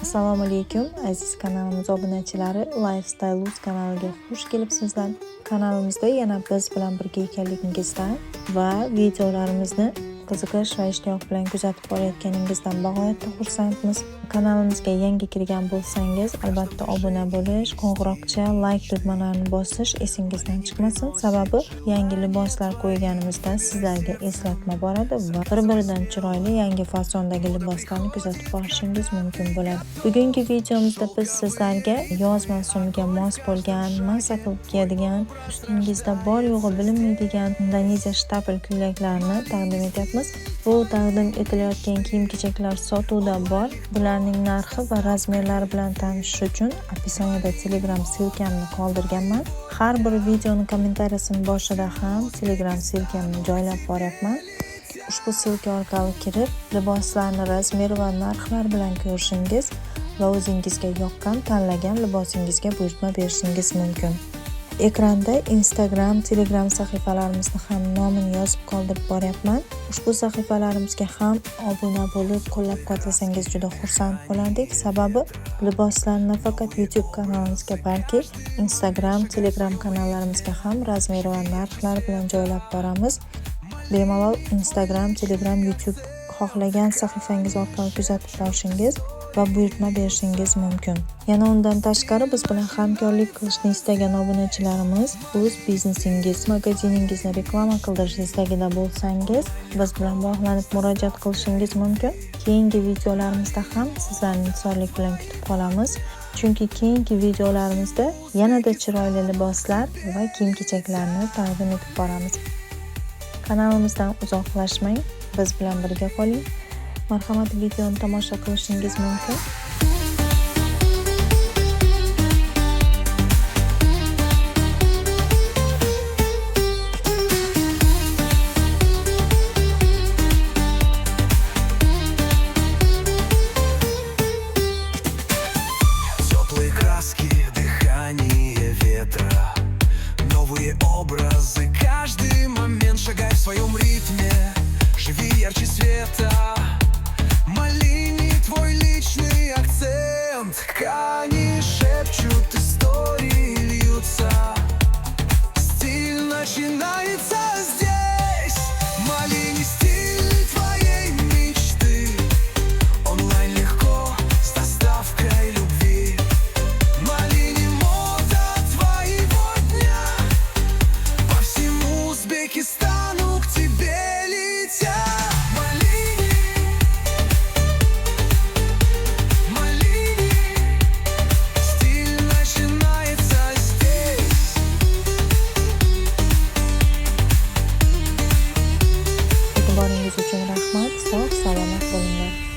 Assalomu alaykum aziz kanalimiz obunachilari, Lifestyle Uz kanaliga xush kelibsizlar. Kanalimizda yana biz bilan birga ekanligingizdan va videolarimizni qiziqish va ishtiyoq bilan kuzatib borayotganingizdan bag'oyatda xursandmiz. Kanalimizga yangi kirgan bo'lsangiz, albatta obuna bo'lish, qo'ng'iroqcha, like tugmalarini bosish esingizdan chiqmasin. Sababi yangi liboslar qo'yganimizda sizlarga eslatma boradi va bir-biridan chiroyli yangi fasondagi liboslarni kuzatib borishingiz mumkin bo'ladi. Bugungi videomizda biz sizlarga yoz mavsumiga mos bo'lgan, maza qilib kiyadigan, ustingizda bor yo'g'i bilinmaydigan Indoneziya shtapel ko'ylaklarni taqdim etyapmiz. Bu taqdim etilayotgan kiyim-kechaklar sotuvda bor. Bularning narxi va razmerlari bilan tanishish uchun описаниеda Telegram silkamni qoldirganman. Har bir videoning kommentariyasining boshida ham Telegram silkamni joylab boryapman. Ushbu silka orqali kirib, liboslarni razmer va narxlar bilan ko'rishingiz va o'zingizga yoqqan tanlagan libosingizga buyurtma berishingiz mumkin. Ekranda Instagram, Telegram sahifalarimizni ham nomini yozib qoldirib boryapman. Ushbu sahifalarimizga ham obuna bo'lib, qo'llab-quvvatlasangiz juda xursand bo'lardik. Sababi liboslarni nafaqat YouTube kanalimizga, balki Instagram, Telegram kanallarimizga ham razmer va narxlar bilan joylab boramiz. Bemalol Instagram, Telegram, YouTube xohlagan sahifangiz orqali kuzatib borishingiz va buyurtma berishingiz mumkin. Yana undan tashqari biz bilan hamkorlik qilishni istagan obunachilarimiz o'z biznesingiz, magaziningizni reklama qildirish istagida bo'lsangiz, biz bilan bog'lanib murojaat qilishingiz mumkin. Keyingi videolarimizda ham sizlarni intizorlik bilan kutib qolamiz. Chunki keyingi videolarimizda yanada chiroyli liboslar va kiyim-kechaklarni taqdim etib boramiz. Kanalimizdan uzoqlashmang, biz bilan birga qoling. Marhamat, videoni tomosha qilishingiz mumkin. Теплые краски, дыхание ветра, новые образы, каждый момент шагай в своем ритме, живи ярче света. Малини твой личный акцент, ткани шепчут, истории льются, стиль начинается здесь. Малини стиль твоей мечты, онлайн легко, с доставкой любви. Малини мода твоего дня, по всему Узбекистану к тебе летят. E'tiboringiz uchun rahmat. Sog' salomat bo'linglar.